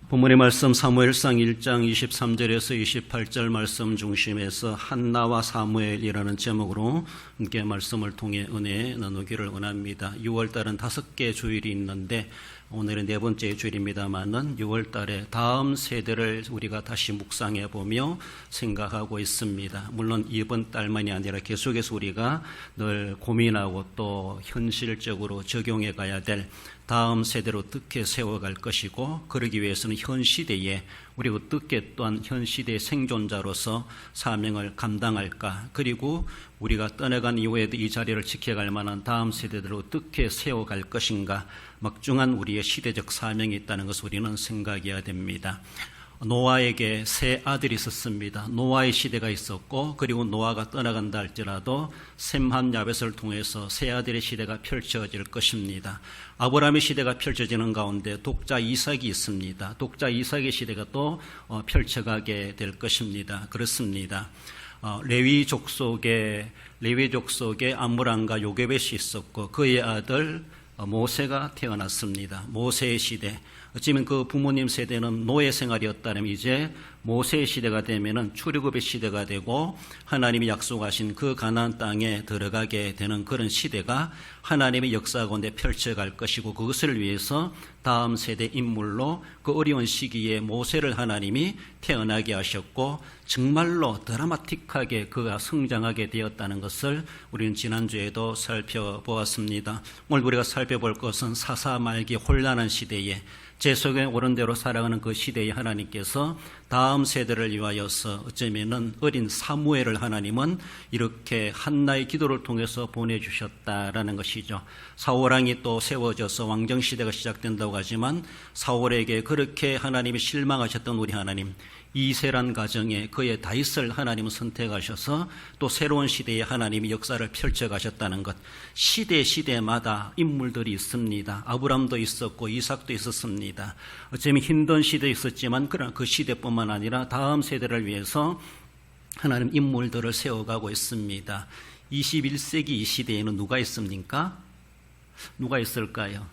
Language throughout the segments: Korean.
본문의 말씀 사무엘상 1장 23절에서 28절 말씀 중심에서 한나와 사무엘이라는 제목으로 함께 말씀을 통해 은혜 나누기를 원합니다. 6월달은 5개 주일이 있는데 오늘은 4번째 주일입니다만은 6월달에 다음 세대를 우리가 다시 묵상해 보며 생각하고 있습니다. 물론 이번 달만이 아니라 계속해서 우리가 늘 고민하고 또 현실적으로 적용해 가야 될 다음 세대로 어떻게 세워갈 것이고, 그러기 위해서는 현 시대에 우리가 어떻게 또한 현 시대의 생존자로서 사명을 감당할까, 그리고 우리가 떠나간 이후에도 이 자리를 지켜갈 만한 다음 세대들을 어떻게 세워갈 것인가, 막중한 우리의 시대적 사명이 있다는 것을 우리는 생각해야 됩니다. 노아에게 세 아들이 있었습니다. 노아의 시대가 있었고, 그리고 노아가 떠나간다 할지라도 셈함 야벳을 통해서 세 아들의 시대가 펼쳐질 것입니다. 아브라함의 시대가 펼쳐지는 가운데 독자 이삭이 있습니다. 독자 이삭의 시대가 또 펼쳐가게 될 것입니다. 그렇습니다. 레위 족속에 암므람과 요게벳이 있었고, 그의 아들 모세가 태어났습니다. 모세의 시대, 어쩌면 그 부모님 세대는 노예 생활이었다면 이제 모세의 시대가 되면은 출애굽의 시대가 되고 하나님이 약속하신 그 가나안 땅에 들어가게 되는 그런 시대가 하나님의 역사 가운데 펼쳐갈 것이고, 그것을 위해서 다음 세대 인물로 그 어려운 시기에 모세를 하나님이 태어나게 하셨고, 정말로 드라마틱하게 그가 성장하게 되었다는 것을 우리는 지난주에도 살펴보았습니다. 오늘 우리가 살펴볼 것은 사사말기 혼란한 시대에 제 속에 옳은 대로 살아가는 그 시대에 하나님께서 다음 세대를 위하여서 어쩌면은 어린 사무엘을 하나님은 이렇게 한나의 기도를 통해서 보내주셨다라는 것이죠. 사울왕이 또 세워져서 왕정시대가 시작된다고 하지만 사울에게 그렇게 하나님이 실망하셨던 우리 하나님, 이세란 가정에 그의 다윗을 하나님은 선택하셔서 또 새로운 시대에 하나님이 역사를 펼쳐가셨다는 것. 시대마다 인물들이 있습니다. 아브람도 있었고 이삭도 있었습니다. 어쩌면 힘든 시대도 있었지만 그러나 그 시대뿐만 아니라 다음 세대를 위해서 하나님 인물들을 세워가고 있습니다. 21세기 이 시대에는 누가 있습니까? 누가 있을까요?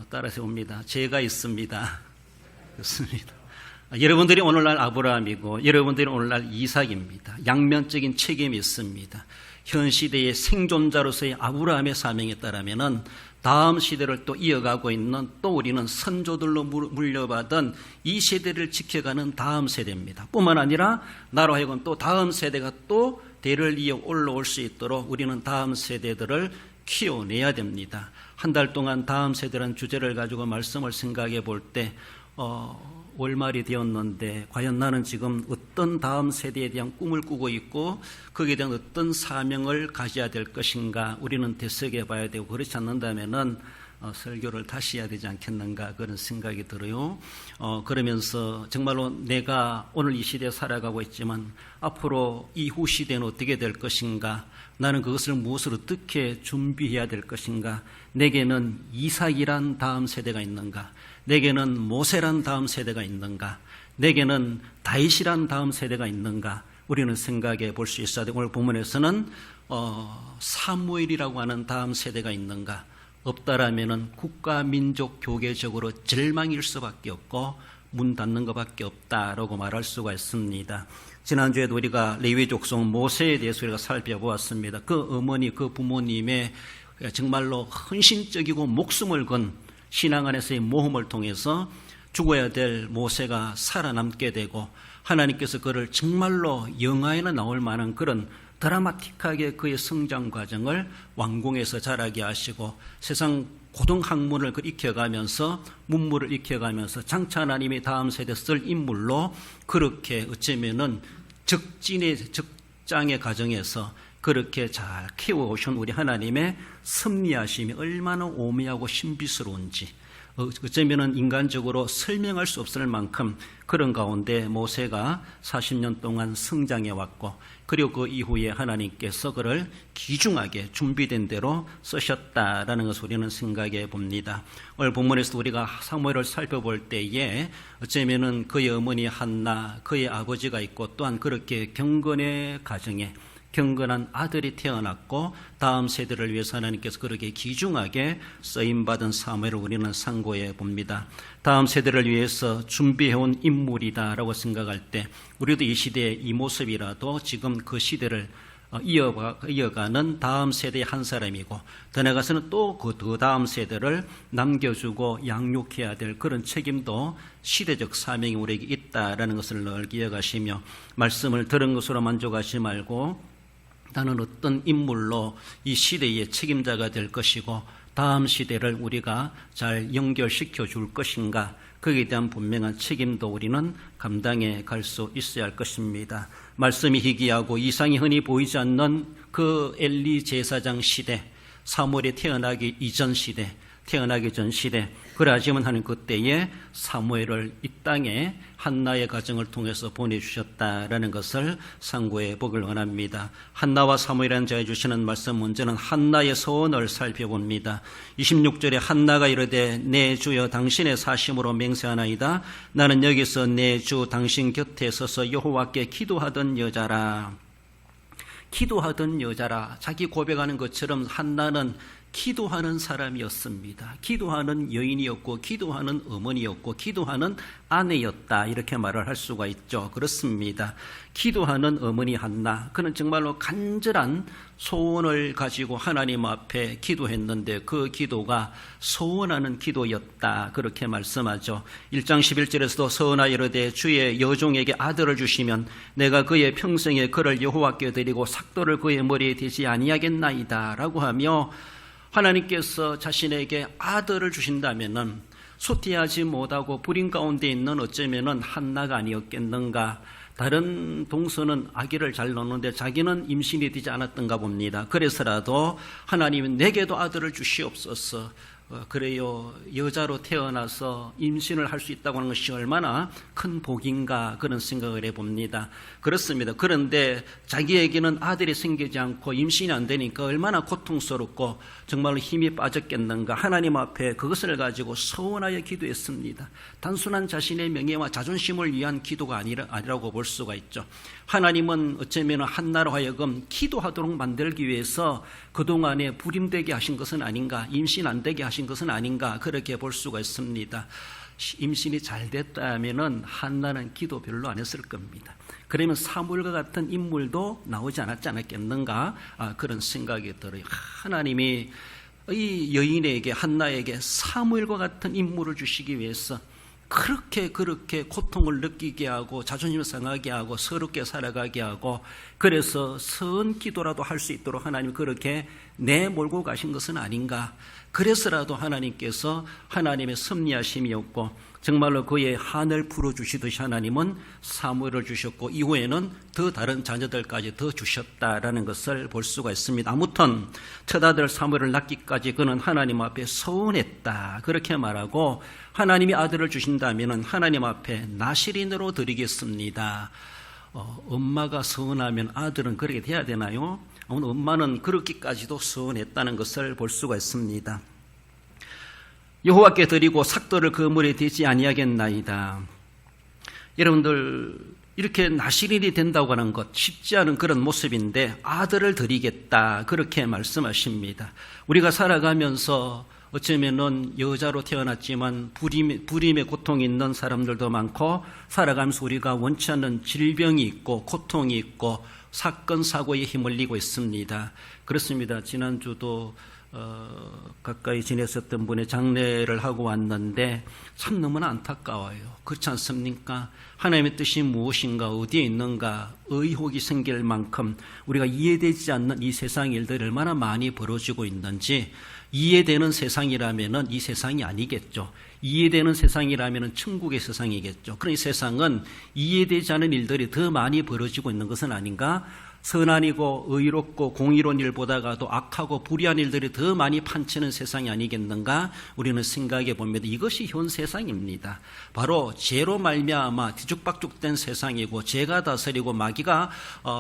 따라서 옵니다. 제가 있습니다. 그렇습니다. 여러분들이 오늘날 아브라함이고 여러분들이 오늘날 이삭입니다. 양면적인 책임이 있습니다. 현 시대의 생존자로서의 아브라함의 사명에 따르면은 다음 시대를 또 이어가고 있는, 또 우리는 선조들로 물려받은 이 세대를 지켜가는 다음 세대입니다. 뿐만 아니라 나로 하여금 또 다음 세대가 또 대를 이어 올라올 수 있도록 우리는 다음 세대들을 키워내야 됩니다. 한 달 동안 다음 세대라는 주제를 가지고 말씀을 생각해 볼 때 월말이 되었는데 과연 나는 지금 어떤 다음 세대에 대한 꿈을 꾸고 있고 거기에 대한 어떤 사명을 가져야 될 것인가 우리는 되새겨 봐야 되고, 그렇지 않는다면은 설교를 다시 해야 되지 않겠는가 그런 생각이 들어요. 그러면서 정말로 내가 오늘 이 시대에 살아가고 있지만 앞으로 이후 시대는 어떻게 될 것인가, 나는 그것을 무엇을 어떻게 준비해야 될 것인가, 내게는 이삭이란 다음 세대가 있는가, 내게는 모세란 다음 세대가 있는가, 내게는 다윗이란 다음 세대가 있는가, 우리는 생각해 볼 수 있어야 되고, 오늘 본문에서는 사무엘이라고 하는 다음 세대가 있는가, 없다라면은 국가 민족 교계적으로 절망일 수밖에 없고 문 닫는 것밖에 없다라고 말할 수가 있습니다. 지난주에도 우리가 레위 족속 모세에 대해서 우리가 살펴보았습니다. 그 어머니, 그 부모님의 정말로 헌신적이고 목숨을 건 신앙 안에서의 모험을 통해서 죽어야 될 모세가 살아남게 되고, 하나님께서 그를 정말로 영화에나 나올 만한 그런 드라마틱하게 그의 성장 과정을 왕궁에서 자라게 하시고 세상 고등학문을 익혀가면서 문물을 익혀가면서 장차 하나님이 다음 세대 쓸 인물로 그렇게 어쩌면은 적장의 과정에서 그렇게 잘 키워오신 우리 하나님의 섭리하심이 얼마나 오묘하고 신비스러운지 어쩌면은 인간적으로 설명할 수 없을 만큼 그런 가운데 모세가 40년 동안 성장해 왔고, 그리고 그 이후에 하나님께서 그를 귀중하게 준비된 대로 쓰셨다라는 것을 우리는 생각해 봅니다. 오늘 본문에서 우리가 사무엘을 살펴볼 때에 어쩌면은 그의 어머니 한나, 그의 아버지가 있고 또한 그렇게 경건의 가정에 경건한 아들이 태어났고 다음 세대를 위해서 하나님께서 그렇게 귀중하게 쓰임받은 사무엘을 우리는 상고해 봅니다. 다음 세대를 위해서 준비해온 인물이다라고 생각할 때 우리도 이 시대의 이 모습이라도 지금 그 시대를 이어가는 다음 세대의 한 사람이고 더 나아가서는 또 그 더 다음 세대를 남겨주고 양육해야 될 그런 책임도 시대적 사명이 우리에게 있다라는 것을 늘 기억하시며 말씀을 들은 것으로 만족하지 말고 나는 어떤 인물로 이 시대의 책임자가 될 것이고 다음 시대를 우리가 잘 연결시켜 줄 것인가 거기에 대한 분명한 책임도 우리는 감당해 갈 수 있어야 할 것입니다. 말씀이 희귀하고 이상이 흔히 보이지 않는 그 엘리 제사장 시대, 사무엘이 태어나기 이전 시대, 태어나기 전 시대, 그러하지만 하는 그때에 사무엘을 이 땅에 한나의 가정을 통해서 보내주셨다라는 것을 상고해 보길 원합니다. 한나와 사무엘이라는 자에 주시는 말씀 먼저는 한나의 서원을 살펴봅니다. 26절에 한나가 이르되 내 주여 당신의 사심으로 맹세하나이다. 나는 여기서 내 주 당신 곁에 서서 여호와께 기도하던 여자라. 기도하던 여자라. 자기 고백하는 것처럼 한나는 기도하는 사람이었습니다. 기도하는 여인이었고 기도하는 어머니였고 기도하는 아내였다 이렇게 말을 할 수가 있죠. 그렇습니다. 기도하는 어머니 한나, 그는 정말로 간절한 소원을 가지고 하나님 앞에 기도했는데 그 기도가 소원하는 기도였다 그렇게 말씀하죠. 1장 11절에서도 서은하 이르되 주의 여종에게 아들을 주시면 내가 그의 평생에 그를 여호와께 드리고 삭도를 그의 머리에 대지 아니하겠나이다 라고 하며 하나님께서 자신에게 아들을 주신다면은 소티하지 못하고 불임 가운데 있는 어쩌면은 한나가 아니었겠는가. 다른 동서는 아기를 잘 낳는데 자기는 임신이 되지 않았던가 봅니다. 그래서라도 하나님은 내게도 아들을 주시옵소서. 그래요. 여자로 태어나서 임신을 할 수 있다고 하는 것이 얼마나 큰 복인가 그런 생각을 해봅니다. 그렇습니다. 그런데 자기에게는 아들이 생기지 않고 임신이 안 되니까 얼마나 고통스럽고 정말로 힘이 빠졌겠는가. 하나님 앞에 그것을 가지고 서원하여 기도했습니다. 단순한 자신의 명예와 자존심을 위한 기도가 아니라고 볼 수가 있죠. 하나님은 어쩌면 한나로 하여금 기도하도록 만들기 위해서 그동안에 불임되게 하신 것은 아닌가, 임신 안 되게 하신 것은 아닌가 그렇게 볼 수가 있습니다. 임신이 잘 됐다면 한나는 기도 별로 안 했을 겁니다. 그러면 사무엘과 같은 인물도 나오지 않았겠는가 그런 생각이 들어요. 하나님이 이 여인에게 한나에게 사무엘과 같은 인물을 주시기 위해서 그렇게 고통을 느끼게 하고 자존심 상하게 하고 서럽게 살아가게 하고 그래서 선 기도라도 할 수 있도록 하나님 그렇게 내몰고 가신 것은 아닌가. 그래서라도 하나님께서 하나님의 섭리하심이었고 정말로 그의 한을 풀어주시듯이 하나님은 사무엘을 주셨고 이후에는 더 다른 자녀들까지 더 주셨다라는 것을 볼 수가 있습니다. 아무튼 첫 아들 사무엘을 낳기까지 그는 하나님 앞에 서운했다 그렇게 말하고 하나님이 아들을 주신다면 하나님 앞에 나실인으로 드리겠습니다. 엄마가 서운하면 아들은 그렇게 돼야 되나요? 엄마는 그렇기까지도 서운했다는 것을 볼 수가 있습니다. 여호와께 드리고 삭도를 그 물에 대지 아니하겠나이다. 여러분들 이렇게 나실인이 된다고 하는 것 쉽지 않은 그런 모습인데 아들을 드리겠다 그렇게 말씀하십니다. 우리가 살아가면서 어쩌면은 여자로 태어났지만 불임의 고통이 있는 사람들도 많고 살아가면서 우리가 원치 않는 질병이 있고 고통이 있고 사건 사고에 휘말리고 있습니다. 그렇습니다. 지난주도 가까이 지냈었던 분의 장례를 하고 왔는데 참 너무나 안타까워요. 그렇지 않습니까? 하나님의 뜻이 무엇인가 어디에 있는가 의혹이 생길 만큼 우리가 이해되지 않는 이 세상 일들이 얼마나 많이 벌어지고 있는지 이해되는 세상이라면 이 세상이 아니겠죠. 이해되는 세상이라면 천국의 세상이겠죠. 그러나 이 세상은 이해되지 않은 일들이 더 많이 벌어지고 있는 것은 아닌가? 선한이고 의롭고 공의로운 일보다가도 악하고 불의한 일들이 더 많이 판치는 세상이 아니겠는가 우리는 생각해 봅니다. 이것이 현 세상입니다. 바로 죄로 말미암아 뒤죽박죽된 세상이고 죄가 다스리고 마귀가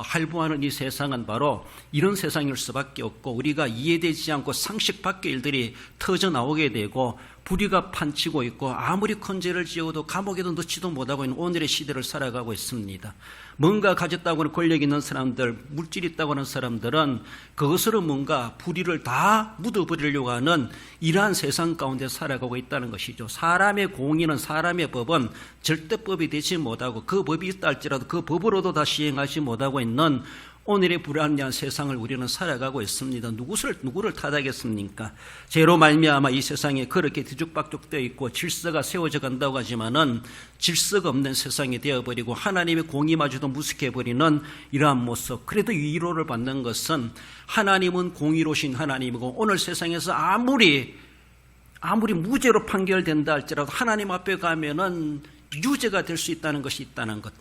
할부하는 이 세상은 바로 이런 세상일 수밖에 없고 우리가 이해되지 않고 상식 밖의 일들이 터져 나오게 되고 불의가 판치고 있고 아무리 큰 죄를 지어도 감옥에도 넣지도 못하고 있는 오늘의 시대를 살아가고 있습니다. 뭔가 가졌다고 하는 권력 있는 사람들, 물질 있다고 하는 사람들은 그것으로 뭔가 불의를 다 묻어버리려고 하는 이러한 세상 가운데 살아가고 있다는 것이죠. 사람의 공의는, 사람의 법은 절대법이 되지 못하고 그 법이 있다 할지라도 그 법으로도 다 시행하지 못하고 있는 오늘의 불합리한 세상을 우리는 살아가고 있습니다. 누구를 탓하겠습니까? 죄로 말미암아 이 세상에 그렇게 뒤죽박죽되어 있고 질서가 세워져 간다고 하지만은 질서가 없는 세상이 되어버리고 하나님의 공의마저도 무색해버리는 이러한 모습. 그래도 위로를 받는 것은 하나님은 공의로우신 하나님이고 오늘 세상에서 아무리 무죄로 판결된다 할지라도 하나님 앞에 가면은 유죄가 될 수 있다는 것이 있다는 것.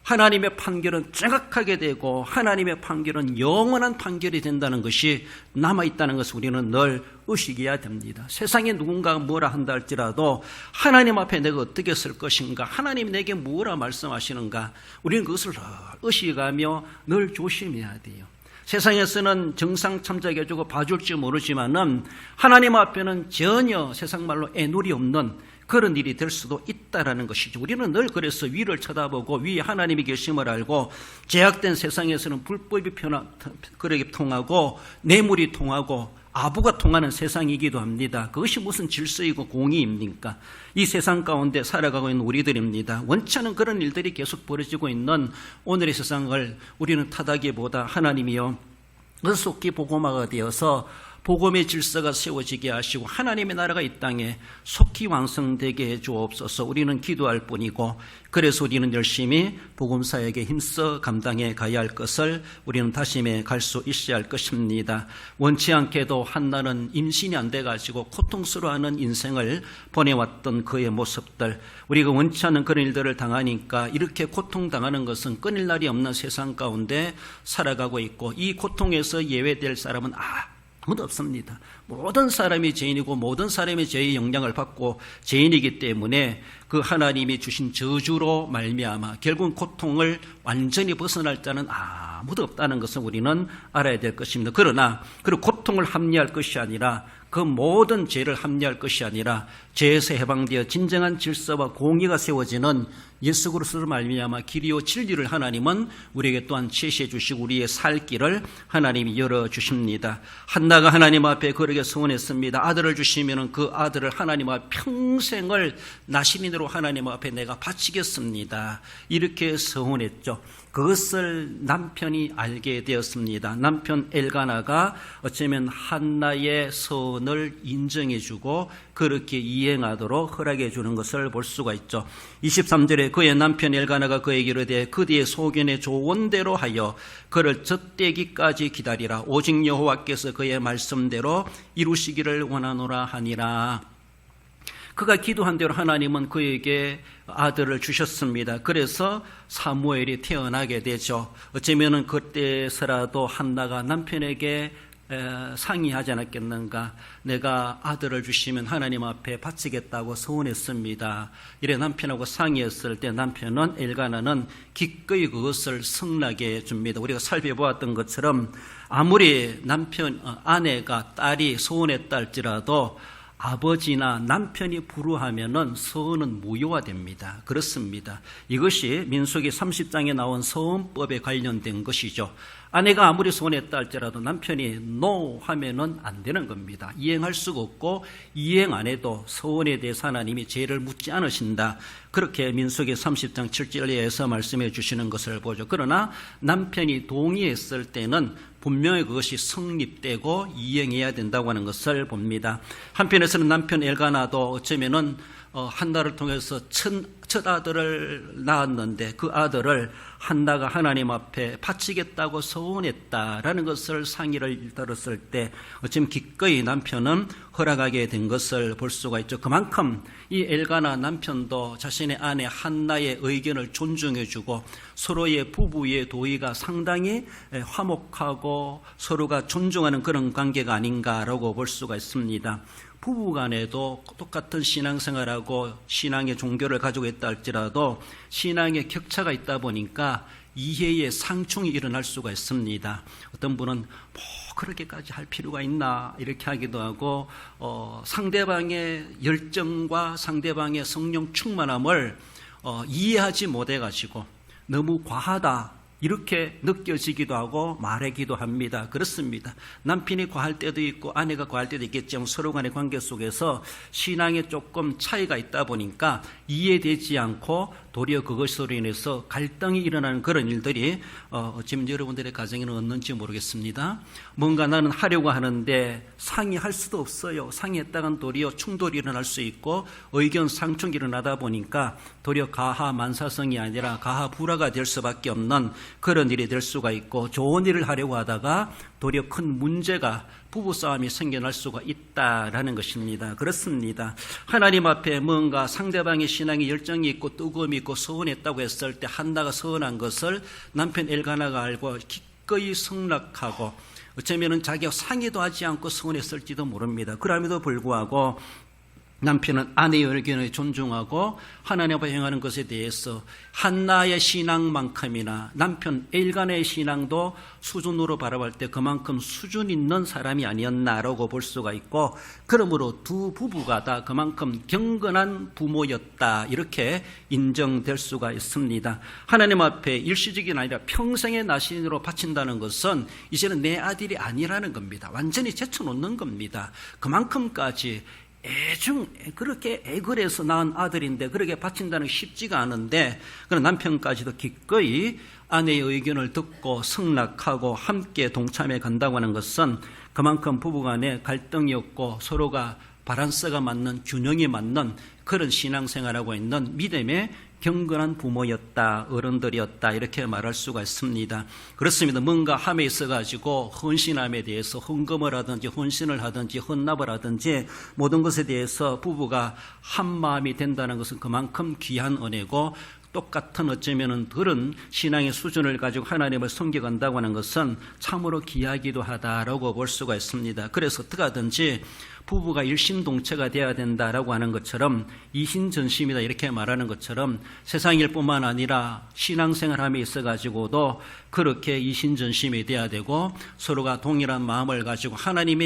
하나님의 판결은 정확하게 되고 하나님의 판결은 영원한 판결이 된다는 것이 남아있다는 것을 우리는 늘 의식해야 됩니다. 세상에 누군가가 뭐라 한다 할지라도 하나님 앞에 내가 어떻게 쓸 것인가, 하나님이 내게 뭐라 말씀하시는가, 우리는 그것을 의식하며 늘 조심해야 돼요. 세상에서는 정상 참작해주고 봐줄지 모르지만은 하나님 앞에는 전혀 세상 말로 애누리 없는 그런 일이 될 수도 있다라는 것이죠. 우리는 늘 그래서 위를 쳐다보고 위에 하나님이 계심을 알고 제약된 세상에서는 불법이 그렇게 통하고 뇌물이 통하고 아부가 통하는 세상이기도 합니다. 그것이 무슨 질서이고 공의입니까? 이 세상 가운데 살아가고 있는 우리들입니다. 원치 않은 그런 일들이 계속 벌어지고 있는 오늘의 세상을 우리는 탓하기보다 하나님이요 속히 복음화가 되어서 복음의 질서가 세워지게 하시고 하나님의 나라가 이 땅에 속히 완성되게 해주옵소서. 우리는 기도할 뿐이고 그래서 우리는 열심히 복음사역에 힘써 감당해 가야 할 것을 우리는 다짐해 갈 수 있어야 할 것입니다. 원치 않게도 한나는 임신이 안 돼가지고 고통스러워하는 인생을 보내왔던 그의 모습들, 우리가 원치 않은 그런 일들을 당하니까 이렇게 고통당하는 것은 끊일 날이 없는 세상 가운데 살아가고 있고 이 고통에서 예외될 사람은 아무도 없습니다. 모든 사람이 죄인이고 모든 사람이 죄의 영향을 받고 죄인이기 때문에 그 하나님이 주신 저주로 말미암아 결국 고통을 완전히 벗어날 자는 아무도 없다는 것을 우리는 알아야 될 것입니다. 그러나 그 고통을 합리할 것이 아니라 그 모든 죄를 합리할 것이 아니라 죄에서 해방되어 진정한 질서와 공의가 세워지는 예수 그리스도로 말미암아 길이요 진리를 하나님은 우리에게 또한 제시해 주시고 우리의 살 길을 하나님이 열어주십니다. 한나가 하나님 앞에 그러게 서원했습니다. 아들을 주시면 그 아들을 하나님 앞에 평생을 나시민으로 하나님 앞에 내가 바치겠습니다. 이렇게 서원했죠. 그것을 남편이 알게 되었습니다. 남편 엘가나가 어쩌면 한나의 서원을 인정해주고 그렇게 이행하도록 허락해 주는 것을 볼 수가 있죠. 23절에 그의 남편 엘가나가 그에게 이르되 그 뒤에 소견의 조언대로 하여 그를 젖대기까지 기다리라. 오직 여호와께서 그의 말씀대로 이루시기를 원하노라 하니라. 그가 기도한 대로 하나님은 그에게 아들을 주셨습니다. 그래서 사무엘이 태어나게 되죠. 어쩌면 그때서라도 한나가 남편에게 상의하지 않았겠는가. 내가 아들을 주시면 하나님 앞에 바치겠다고 서원했습니다. 이래 남편하고 상의했을 때 남편은 엘가나는 기꺼이 그것을 승낙해 줍니다. 우리가 살펴보았던 것처럼 아무리 아내가 딸이 서원했다 할지라도 아버지나 남편이 불우하면은 서원은 무효화됩니다. 그렇습니다. 이것이 민수기 30장에 나온 서원법에 관련된 것이죠. 아내가 아무리 서원했다 할지라도 남편이 NO 하면은 안 되는 겁니다. 이행할 수가 없고 이행 안 해도 서원에 대해서 하나님이 죄를 묻지 않으신다. 그렇게 민수기 30장 7절에서 말씀해 주시는 것을 보죠. 그러나 남편이 동의했을 때는 분명히 그것이 성립되고 이행해야 된다고 하는 것을 봅니다. 한편에서는 남편 엘가나도 어쩌면은 한나를 통해서 첫 아들을 낳았는데 그 아들을 한나가 하나님 앞에 바치겠다고 서원했다라는 것을 상의를 들었을 때 어쩌면 기꺼이 남편은 허락하게 된 것을 볼 수가 있죠. 그만큼 이 엘가나 남편도 자신의 아내 한나의 의견을 존중해주고 서로의 부부의 도의가 상당히 화목하고 서로가 존중하는 그런 관계가 아닌가라고 볼 수가 있습니다. 부부간에도 똑같은 신앙생활하고 신앙의 종교를 가지고 있다 할지라도 신앙의 격차가 있다 보니까 이해의 상충이 일어날 수가 있습니다. 어떤 분은 그렇게까지 할 필요가 있나 이렇게 하기도 하고 상대방의 열정과 상대방의 성령 충만함을 이해하지 못해가지고 너무 과하다 이렇게 느껴지기도 하고 말하기도 합니다. 그렇습니다. 남편이 과할 때도 있고 아내가 과할 때도 있겠지만 서로 간의 관계 속에서 신앙에 조금 차이가 있다 보니까 이해되지 않고 도리어 그것으로 인해서 갈등이 일어나는 그런 일들이 지금 여러분들의 가정에는 없는지 모르겠습니다. 뭔가 나는 하려고 하는데 상의할 수도 없어요. 상의했다간 도리어 충돌이 일어날 수 있고 의견 상충이 일어나다 보니까 도리어 가하만사성이 아니라 가하불화가 될 수밖에 없는 그런 일이 될 수가 있고 좋은 일을 하려고 하다가 도리어 큰 문제가 부부싸움이 생겨날 수가 있다라는 것입니다. 그렇습니다. 하나님 앞에 뭔가 상대방의 신앙에 열정이 있고 뜨거움이 있고 서운했다고 했을 때 한나가 서운한 것을 남편 엘가나가 알고 기꺼이 승낙하고 어쩌면 자기가 상의도 하지 않고 서운했을지도 모릅니다. 그럼에도 불구하고 남편은 아내의 의견을 존중하고 하나님 앞에 행하는 것에 대해서 한나의 신앙만큼이나 남편 엘가나의 신앙도 수준으로 바라볼 때 그만큼 수준 있는 사람이 아니었나라고 볼 수가 있고 그러므로 두 부부가 다 그만큼 경건한 부모였다 이렇게 인정될 수가 있습니다. 하나님 앞에 일시적인 아니라 평생의 나신으로 바친다는 것은 이제는 내 아들이 아니라는 겁니다. 완전히 제쳐놓는 겁니다. 그만큼까지 그렇게 애걸해서 낳은 아들인데 그렇게 바친다는 게 쉽지가 않은데 그런 남편까지도 기꺼이 아내의 의견을 듣고 승낙하고 함께 동참해 간다고 하는 것은 그만큼 부부간에 갈등이 없고 서로가 바란스가 맞는 균형이 맞는 그런 신앙생활하고 있는 믿음의 경건한 부모였다, 어른들이었다 이렇게 말할 수가 있습니다. 그렇습니다. 뭔가 함에 있어가지고 헌신함에 대해서 헌금을 하든지 헌신을 하든지 헌납을 하든지 모든 것에 대해서 부부가 한 마음이 된다는 것은 그만큼 귀한 은혜고 똑같은 어쩌면은 그런 신앙의 수준을 가지고 하나님을 섬겨간다고 하는 것은 참으로 귀하기도 하다라고 볼 수가 있습니다. 그래서 어떻게 하든지 부부가 일심동체가 되어야 된다라고 하는 것처럼 이신전심이다 이렇게 말하는 것처럼 세상일 뿐만 아니라 신앙생활함에 있어가지고도 그렇게 이신전심이 되어야 되고 서로가 동일한 마음을 가지고 하나님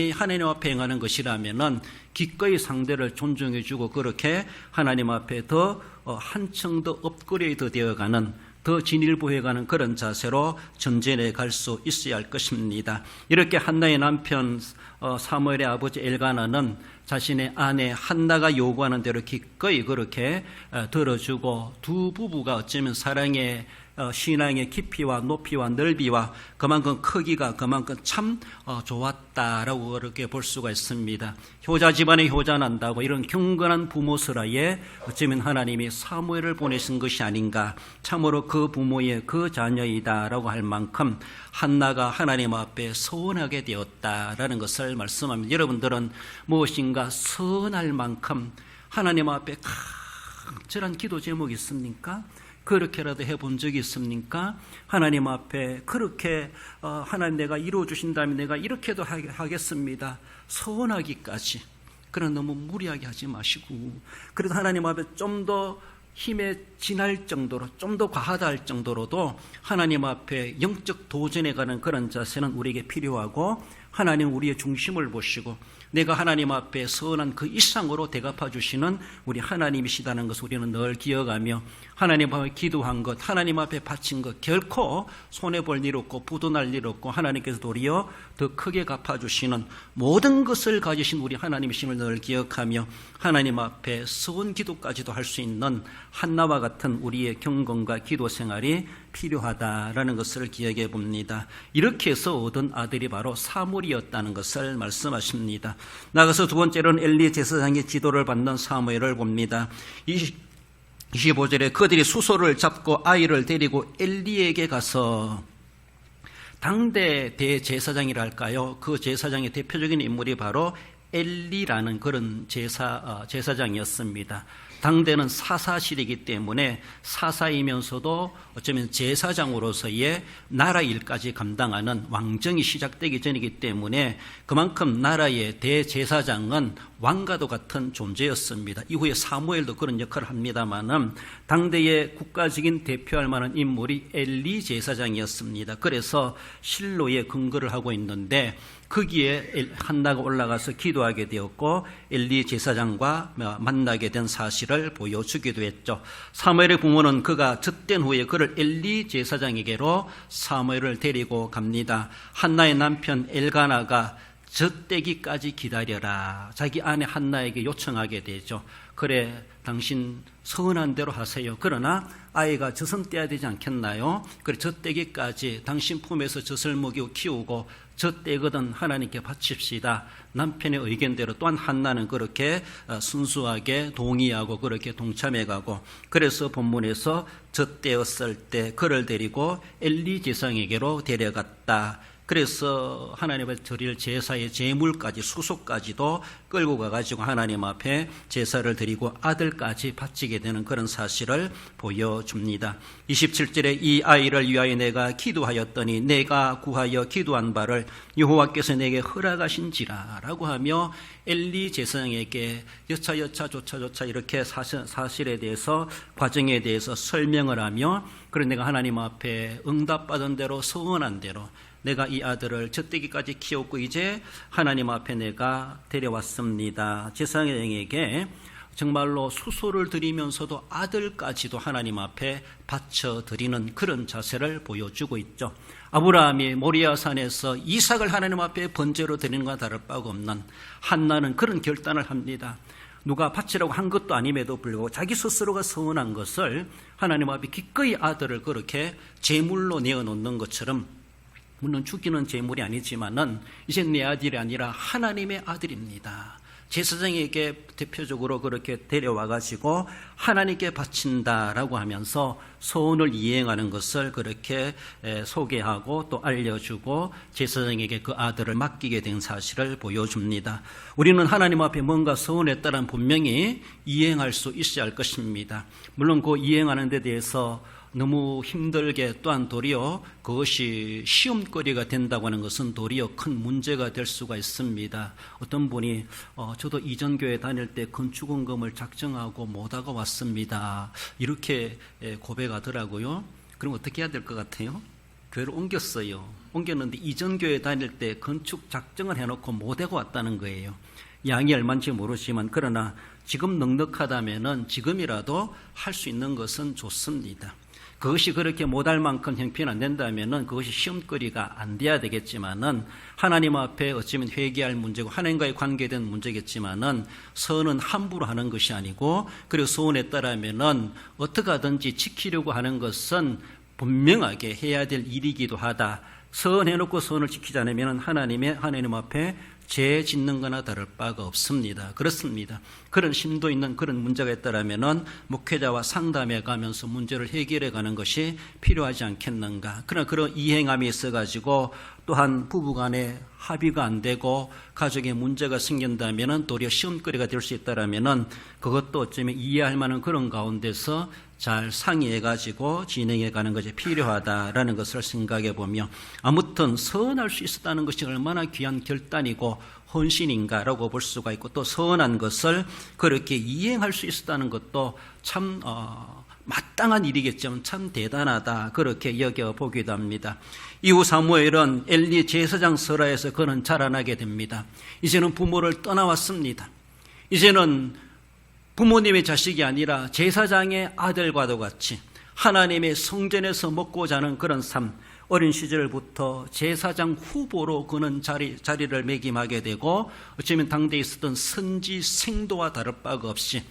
앞에 행하는 것이라면은 기꺼이 상대를 존중해주고 그렇게 하나님 앞에 더 한층 더 업그레이드 되어가는 더 진일보해가는 그런 자세로 전진해 갈 수 있어야 할 것입니다. 이렇게 한나의 남편 사무엘의 아버지 엘가나는 자신의 아내 한나가 요구하는 대로 기꺼이 그렇게 들어주고 두 부부가 어쩌면 사랑의 신앙의 깊이와 높이와 넓이와 그만큼 크기가 그만큼 참 좋았다라고 그렇게 볼 수가 있습니다. 효자 집안에 효자 난다고 이런 경건한 부모스라에 어쩌면 하나님이 사무엘을 보내신 것이 아닌가 참으로 그 부모의 그 자녀이다라고 할 만큼 한나가 하나님 앞에 서운하게 되었다라는 것을 말씀합니다. 여러분들은 무엇인가 서운할 만큼 하나님 앞에 간절한 기도 제목이 있습니까? 그렇게라도 해본 적이 있습니까? 하나님 앞에 그렇게 하나님 내가 이루어주신다면 내가 이렇게도 하겠습니다. 서운하기까지. 그러나 너무 무리하게 하지 마시고 그래도 하나님 앞에 좀 더 힘에 지날 정도로 좀 더 과하다 할 정도로도 하나님 앞에 영적 도전에 가는 그런 자세는 우리에게 필요하고 하나님 우리의 중심을 보시고 내가 하나님 앞에 서운한 그 이상으로 대갚아 주시는 우리 하나님이시다는 것을 우리는 늘 기억하며 하나님 앞에 기도한 것, 하나님 앞에 바친 것 결코 손해볼 일 없고 부도날 일 없고 하나님께서 도리어 더 크게 갚아주시는 모든 것을 가지신 우리 하나님이심을 늘 기억하며 하나님 앞에 서운 기도까지도 할 수 있는 한나와 같은 우리의 경건과 기도 생활이 필요하다라는 것을 기억해 봅니다. 이렇게 해서 얻은 아들이 바로 사무엘이었다는 것을 말씀하십니다. 나가서 두 번째로는 엘리 제사장의 지도를 받는 사무엘을 봅니다. 25절에 그들이 수소를 잡고 아이를 데리고 엘리에게 가서 당대 대제사장이랄까요? 그 제사장의 대표적인 인물이 바로 엘리라는 그런 제사장이었습니다. 당대는 사사실이기 때문에 사사이면서도 어쩌면 제사장으로서의 나라 일까지 감당하는 왕정이 시작되기 전이기 때문에 그만큼 나라의 대제사장은 왕과도 같은 존재였습니다. 이후에 사무엘도 그런 역할을 합니다만은 당대의 국가적인 대표할 만한 인물이 엘리 제사장이었습니다. 그래서 실로에 근거를 하고 있는데 거기에 한나가 올라가서 기도하게 되었고 엘리 제사장과 만나게 된 사실을 보여주기도 했죠. 사무엘의 부모는 그가 젖된 후에 그를 엘리 제사장에게로 사무엘을 데리고 갑니다. 한나의 남편 엘가나가 젖대기까지 기다려라. 자기 아내 한나에게 요청하게 되죠. 그래, 당신 서운한 대로 하세요. 그러나 아이가 젖은 떼야 되지 않겠나요? 그래, 젖대기까지 당신 품에서 젖을 먹이고 키우고 젖대거든 하나님께 바칩시다. 남편의 의견대로 또한 한나는 그렇게 순수하게 동의하고 그렇게 동참해가고, 그래서 본문에서 젖대었을 때 그를 데리고 엘리 제사장에게로 데려갔다. 그래서 하나님 앞에 드릴 제사의 제물까지 수소까지도 끌고 가가지고 하나님 앞에 제사를 드리고 아들까지 바치게 되는 그런 사실을 보여줍니다. 27절에 이 아이를 위하여 내가 기도하였더니 내가 구하여 기도한 바를 여호와께서 내게 허락하신지라 라고 하며 엘리 제사장에게 여차저차 이렇게 사실에 대해서 과정에 대해서 설명을 하며, 그래 내가 하나님 앞에 응답받은 대로 서원한 대로 내가 이 아들을 젖대기까지 키웠고 이제 하나님 앞에 내가 데려왔습니다. 제사장에게 정말로 수소를 드리면서도 아들까지도 하나님 앞에 바쳐드리는 그런 자세를 보여주고 있죠. 아브라함이 모리아산에서 이삭을 하나님 앞에 번제로 드리는 것과 다를 바가 없는 한나는 그런 결단을 합니다. 누가 바치라고 한 것도 아님에도 불구하고 자기 스스로가 서운한 것을 하나님 앞에 기꺼이 아들을 그렇게 제물로 내어놓는 것처럼, 물론 죽이는 제물이 아니지만은 이제 내 아들이 아니라 하나님의 아들입니다. 제사장에게 대표적으로 그렇게 데려와가지고 하나님께 바친다라고 하면서 소원을 이행하는 것을 그렇게 소개하고 또 알려주고 제사장에게 그 아들을 맡기게 된 사실을 보여줍니다. 우리는 하나님 앞에 뭔가 소원했다면 분명히 이행할 수 있어야 할 것입니다. 물론 그 이행하는 데 대해서 너무 힘들게 또한 도리어 그것이 시험거리가 된다고 하는 것은 도리어 큰 문제가 될 수가 있습니다. 어떤 분이 저도 이전 교회 다닐 때 건축원금을 작정하고 못하고 왔습니다. 이렇게 고백하더라고요. 그럼 어떻게 해야 될 것 같아요? 교회를 옮겼어요. 옮겼는데 이전 교회 다닐 때 건축 작정을 해놓고 못하고 왔다는 거예요. 양이 얼마인지 모르지만 그러나 지금 넉넉하다면은 지금이라도 할 수 있는 것은 좋습니다. 그것이 그렇게 못할 만큼 형편이 안 된다면은 그것이 시험거리가 안 돼야 되겠지만은 하나님 앞에 어쩌면 회개할 문제고 하나님과의 관계된 문제겠지만은 서원은 함부로 하는 것이 아니고, 그리고 소원에 따르면은 어떻게 하든지 지키려고 하는 것은 분명하게 해야 될 일이기도 하다. 서원해놓고 서원을 지키지 않으면 하나님 앞에 죄 짓는 거나 다를 바가 없습니다. 그렇습니다. 그런 심도 있는 그런 문제가 있다면 목회자와 상담해 가면서 문제를 해결해 가는 것이 필요하지 않겠는가. 그러나 그런 이행함이 있어가지고 또한 부부간에 합의가 안 되고 가족에 문제가 생긴다면 도리어 시험거리가 될 수 있다면 그것도 어쩌면 이해할 만한 그런 가운데서 잘 상의해가지고 진행해가는 것이 필요하다라는 것을 생각해 보며, 아무튼 서원할 수 있었다는 것이 얼마나 귀한 결단이고 헌신인가라고 볼 수가 있고, 또 서원한 것을 그렇게 이행할 수 있었다는 것도 참 마땅한 일이겠지만 참 대단하다 그렇게 여겨보기도 합니다. 이후 사무엘은 엘리 제사장 설화에서 그는 자라나게 됩니다. 이제는 부모를 떠나왔습니다. 이제는 부모님의 자식이 아니라 제사장의 아들과도 같이 하나님의 성전에서 먹고 자는 그런 삶, 어린 시절부터 제사장 후보로 그는 자리를 매김하게 되고, 어쩌면 당대에 있었던 선지 생도와 다를 바가 없이,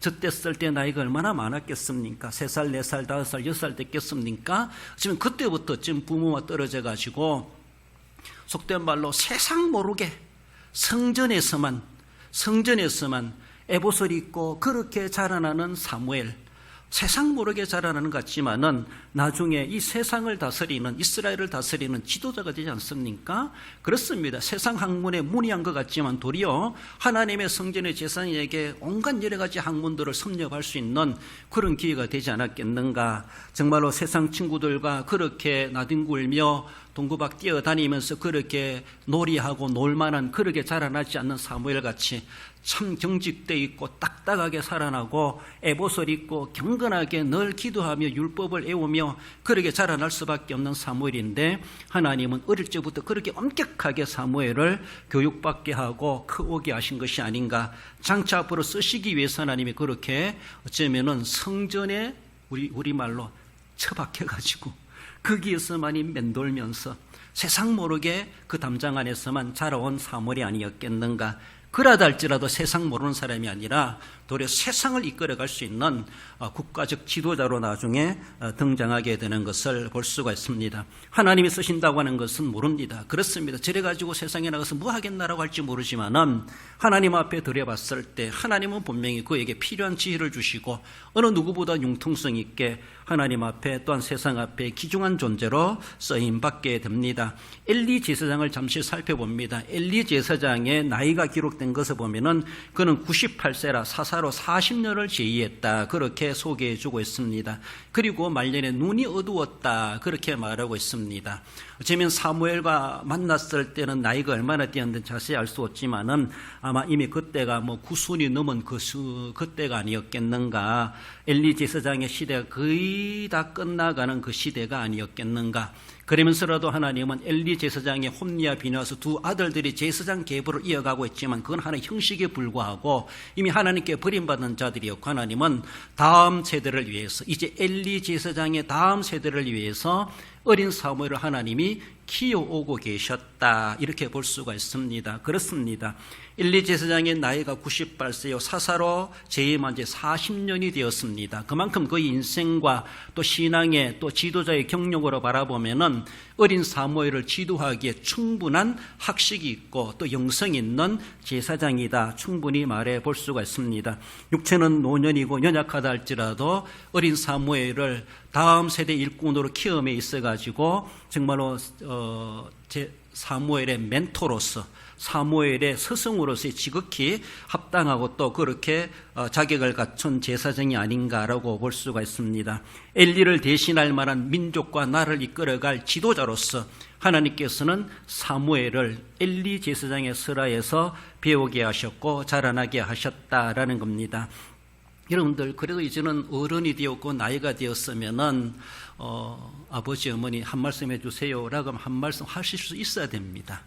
젖됐을 때 나이가 얼마나 많았겠습니까? 3살, 4살, 5살, 6살 됐겠습니까? 어쩌면 그때부터 지금 부모와 떨어져 가지고 속된 말로 세상 모르게 성전에서만 에봇을 입고 그렇게 자라나는 사무엘, 세상 모르게 자라나는 것 같지만은 나중에 이 세상을 다스리는, 이스라엘을 다스리는 지도자가 되지 않습니까? 그렇습니다. 세상 학문에 문의한 것 같지만 도리어 하나님의 성전의 제사장에게 온갖 여러 가지 학문들을 섭렵할 수 있는 그런 기회가 되지 않았겠는가. 정말로 세상 친구들과 그렇게 나뒹굴며 동구박 뛰어다니면서 그렇게 놀이하고 놀만한 그렇게 자라나지 않는 사무엘같이 참 경직돼 있고 딱딱하게 살아나고 에봇을 입고 경건하게 늘 기도하며 율법을 외우며 그렇게 자라날 수밖에 없는 사무엘인데, 하나님은 어릴 적부터 그렇게 엄격하게 사무엘을 교육받게 하고 크게 하신 것이 아닌가. 장차 앞으로 쓰시기 위해서 하나님이 그렇게 어쩌면은 성전에 우리말로 처박혀가지고 거기에서만이 맴돌면서 세상 모르게 그 담장 안에서만 자라온 사무엘이 아니었겠는가. 그러다 할지라도 세상 모르는 사람이 아니라 도리어 세상을 이끌어갈 수 있는 국가적 지도자로 나중에 등장하게 되는 것을 볼 수가 있습니다. 하나님이 쓰신다고 하는 것은 모릅니다. 그렇습니다. 저래가지고 세상에 나가서 뭐 하겠나라고 할지 모르지만은 하나님 앞에 들여봤을 때 하나님은 분명히 그에게 필요한 지혜를 주시고 어느 누구보다 융통성 있게 하나님 앞에 또한 세상 앞에 귀중한 존재로 쓰임받게 됩니다. 엘리 제사장을 잠시 살펴봅니다. 엘리 제사장의 나이가 기록된 것을 보면은 그는 98세라 사사로 40년을 제의했다, 그렇게 소개해주고 있습니다. 그리고 말년에 눈이 어두웠다, 그렇게 말하고 있습니다. 어쩌면 사무엘과 만났을 때는 나이가 얼마나 되었는지 자세히 알 수 없지만은 아마 이미 그때가 뭐 9순이 넘은 그때가 아니었겠는가. 엘리 제사장의 시대가 거의 다 끝나가는 그 시대가 아니었겠는가. 그러면서라도 하나님은 엘리 제사장의 홈리와 비나스 두 아들들이 제사장 계보를 이어가고 있지만 그건 하나의 형식에 불과하고 이미 하나님께 버림받은 자들이었고, 하나님은 다음 세대를 위해서, 이제 엘리 제사장의 다음 세대를 위해서 어린 사무엘을 하나님이 키워오고 계셨다, 이렇게 볼 수가 있습니다. 그렇습니다. 엘리 제사장의 나이가 98세요. 사사로 재임한 지 40년이 되었습니다. 그만큼 그의 인생과 또 신앙의 또 지도자의 경력으로 바라보면은 어린 사무엘을 지도하기에 충분한 학식이 있고 또 영성이 있는 제사장이다, 충분히 말해 볼 수가 있습니다. 육체는 노년이고 연약하다 할지라도 어린 사무엘을 다음 세대 일꾼으로 키움에 있어가지고 정말로 사무엘의 멘토로서, 사무엘의 스승으로서의 지극히 합당하고 또 그렇게 자격을 갖춘 제사장이 아닌가라고 볼 수가 있습니다. 엘리를 대신할 만한 민족과 나라를 이끌어갈 지도자로서 하나님께서는 사무엘을 엘리 제사장의 설화에서 배우게 하셨고 자라나게 하셨다라는 겁니다. 여러분들, 그래도 이제는 어른이 되었고 나이가 되었으면은 아버지 어머니 한 말씀 해주세요라고 한 말씀 하실 수 있어야 됩니다.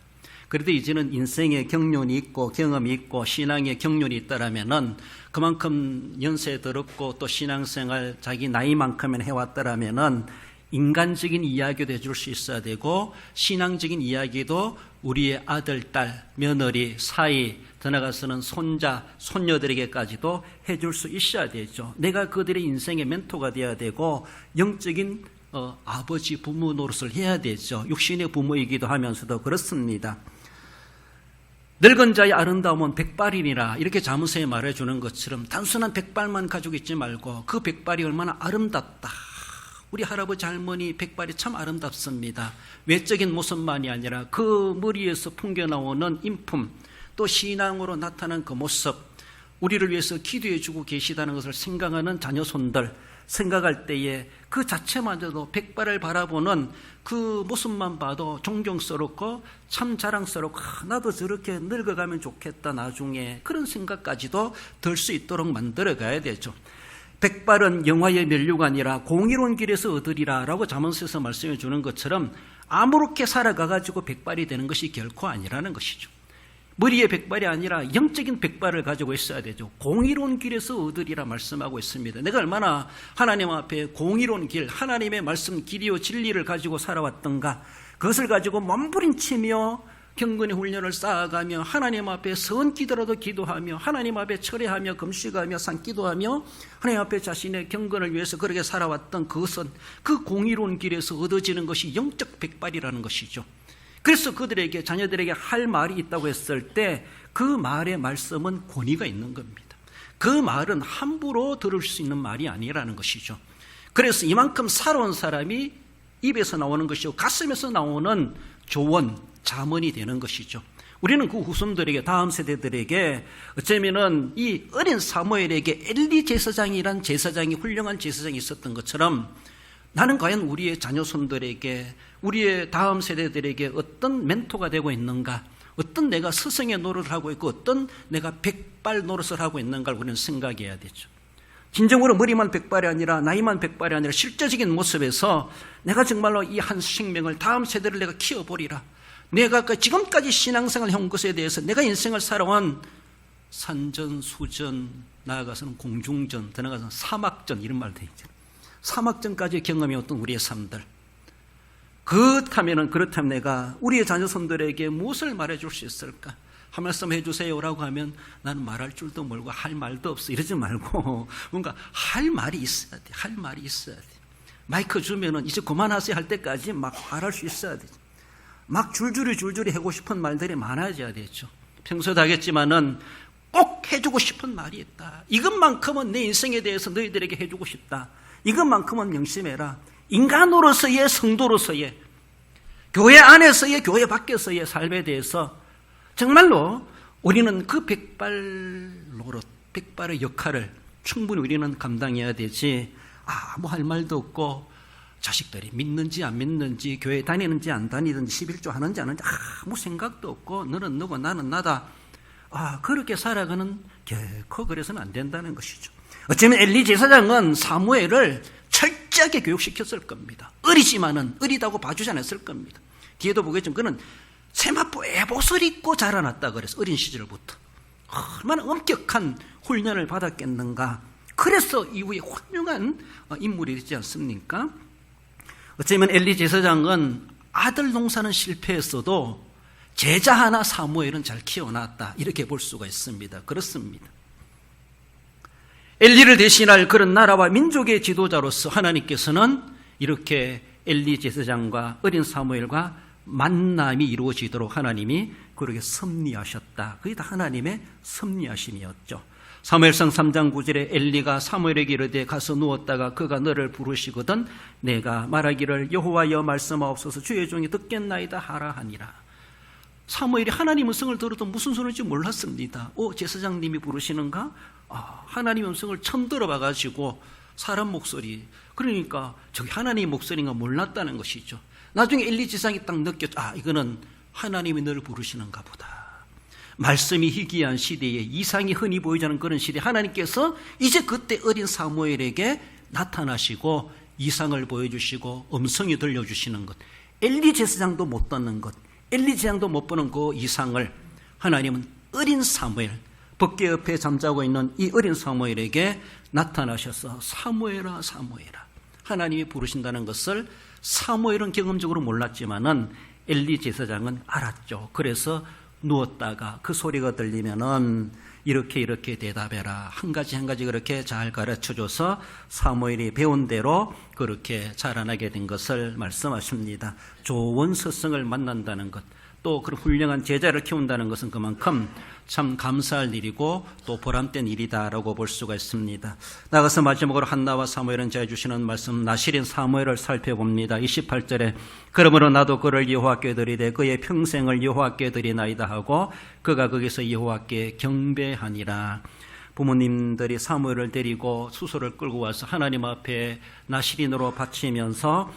그래도 이제는 인생의 경륜이 있고 경험이 있고 신앙의 경륜이 있다라면은 그만큼 연세 들었고 또 신앙생활 자기 나이만큼은 해왔다라면은 인간적인 이야기도 해줄 수 있어야 되고 신앙적인 이야기도 우리의 아들, 딸, 며느리, 사이, 더 나아가서는 손자, 손녀들에게까지도 해줄 수 있어야 되죠. 내가 그들의 인생의 멘토가 되어야 되고 영적인 아버지, 부모 노릇을 해야 되죠. 육신의 부모이기도 하면서도 그렇습니다. 늙은 자의 아름다움은 백발이니라, 이렇게 자문서에 말해주는 것처럼 단순한 백발만 가지고 있지 말고 그 백발이 얼마나 아름답다. 우리 할아버지 할머니 백발이 참 아름답습니다. 외적인 모습만이 아니라 그 머리에서 풍겨나오는 인품, 또 신앙으로 나타난 그 모습, 우리를 위해서 기도해주고 계시다는 것을 생각하는 자녀손들, 생각할 때에 그 자체마저도 백발을 바라보는 그 모습만 봐도 존경스럽고 참 자랑스럽고, 나도 저렇게 늙어가면 좋겠다 나중에, 그런 생각까지도 들 수 있도록 만들어 가야 되죠. 백발은 영화의 면류가 아니라 공의로운 길에서 얻으리라 라고 잠언서에서 말씀해 주는 것처럼 아무렇게 살아가가지고 백발이 되는 것이 결코 아니라는 것이죠. 머리의 백발이 아니라 영적인 백발을 가지고 있어야 되죠. 공의로운 길에서 얻으리라 말씀하고 있습니다. 내가 얼마나 하나님 앞에 공의로운 길, 하나님의 말씀 길이요 진리를 가지고 살아왔던가, 그것을 가지고 몸부림치며 경건의 훈련을 쌓아가며 하나님 앞에 선기도라도 기도하며 하나님 앞에 철회하며 금식하며 산기도하며 하나님 앞에 자신의 경건을 위해서 그렇게 살아왔던 그것은 그 공의로운 길에서 얻어지는 것이 영적 백발이라는 것이죠. 그래서 그들에게, 자녀들에게 할 말이 있다고 했을 때 그 말의 말씀은 권위가 있는 겁니다. 그 말은 함부로 들을 수 있는 말이 아니라는 것이죠. 그래서 이만큼 살아온 사람이 입에서 나오는 것이고 가슴에서 나오는 조언, 자문이 되는 것이죠. 우리는 그 후손들에게, 다음 세대들에게 어쩌면은 이 어린 사무엘에게 엘리 제사장이란 제사장이, 훌륭한 제사장이 있었던 것처럼 나는 과연 우리의 자녀손들에게, 우리의 다음 세대들에게 어떤 멘토가 되고 있는가, 어떤 내가 스승의 노릇을 하고 있고 어떤 내가 백발 노릇을 하고 있는가를 우리는 생각해야 되죠. 진정으로 머리만 백발이 아니라 나이만 백발이 아니라 실제적인 모습에서 내가 정말로 이 한 생명을, 다음 세대를 내가 키워보리라. 내가 지금까지 신앙생활 해온 것에 대해서 내가 인생을 살아온 산전수전, 나아가서는 공중전, 더 나아가서는 사막전, 이런 말도 있죠. 사막전까지 경험해왔던 우리의 삶들. 그렇다면 내가 우리의 자녀손들에게 무엇을 말해줄 수 있을까? 한 말씀 해주세요라고 하면 나는 말할 줄도 모르고 할 말도 없어, 이러지 말고 뭔가 할 말이 있어야 돼. 할 말이 있어야 돼. 마이크 주면은 이제 그만하세요 할 때까지 막 말할 수 있어야 돼. 막 줄줄이 하고 싶은 말들이 많아져야 되죠. 평소에도 하겠지만은 꼭 해주고 싶은 말이 있다. 이것만큼은 내 인생에 대해서 너희들에게 해주고 싶다. 이것만큼은 명심해라. 인간으로서의, 성도로서의, 교회 안에서의, 교회 밖에서의 삶에 대해서 정말로 우리는 그 백발 노릇, 백발의 역할을 충분히 우리는 감당해야 되지, 아무 할 말도 없고 자식들이 믿는지 안 믿는지, 교회 다니는지 안 다니든지, 11조 하는지 안 하는지 아무 생각도 없고 너는 너고 나는 나다, 그렇게 살아가는, 결코 그래서는 안 된다는 것이죠. 어쩌면 엘리 제사장은 사무엘을 철저하게 교육시켰을 겁니다. 어리지만은 어리다고 봐주지 않았을 겁니다. 뒤에도 보겠지만 그는 세마포 에봇을 입고 자라났다 그래서 어린 시절부터 얼마나 엄격한 훈련을 받았겠는가. 그래서 이후에 훌륭한 인물이 되지 않습니까? 어쩌면 엘리 제사장은 아들 농사는 실패했어도 제자 하나 사무엘은 잘 키워놨다, 이렇게 볼 수가 있습니다. 그렇습니다. 엘리를 대신할 그런 나라와 민족의 지도자로서 하나님께서는 이렇게 엘리 제사장과 어린 사무엘과 만남이 이루어지도록 하나님이 그렇게 섭리하셨다. 그게 다 하나님의 섭리하심이었죠. 사무엘상 3장 9절에 엘리가 사무엘에게 이르되 가서 누웠다가 그가 너를 부르시거든 내가 말하기를 여호와여 말씀하옵소서 주의 종이 듣겠나이다 하라 하니라. 사무엘이 하나님 음성을 들어도 무슨 소리인지 몰랐습니다. 제사장님이 부르시는가? 하나님 음성을 처음 들어봐가지고 사람 목소리, 그러니까 저기 하나님 목소리인가 몰랐다는 것이죠. 나중에 엘리 제사장이 딱 느꼈죠. 이거는 하나님이 너를 부르시는가 보다. 말씀이 희귀한 시대에, 이상이 흔히 보이지 않는 그런 시대에 하나님께서 이제 그때 어린 사무엘에게 나타나시고 이상을 보여주시고 음성이 들려주시는 것, 엘리 제사장도 못 듣는 것, 엘리 제사장도 못 보는 그 이상을 하나님은 어린 사무엘, 법궤 옆에 잠자고 있는 이 어린 사무엘에게 나타나셔서 사무엘아 사무엘아, 하나님이 부르신다는 것을 사무엘은 경험적으로 몰랐지만은 엘리 제사장은 알았죠. 그래서 누웠다가 그 소리가 들리면은 이렇게 대답해라, 한 가지 그렇게 잘 가르쳐줘서 사무엘이 배운 대로 그렇게 자라나게 된 것을 말씀하십니다. 좋은 스승을 만난다는 것, 또 그런 훌륭한 제자를 키운다는 것은 그만큼 참 감사할 일이고 또 보람된 일이다라고 볼 수가 있습니다. 나가서 마지막으로 한나와 사무엘은 제가 주시는 말씀, 나실인 사무엘을 살펴봅니다. 28절에 그러므로 나도 그를 여호와께 드리되 그의 평생을 여호와께 드리나이다 하고 그가 거기서 여호와께 경배하니라. 부모님들이 사무엘을 데리고 수소를 끌고 와서 하나님 앞에 나실인으로 바치면서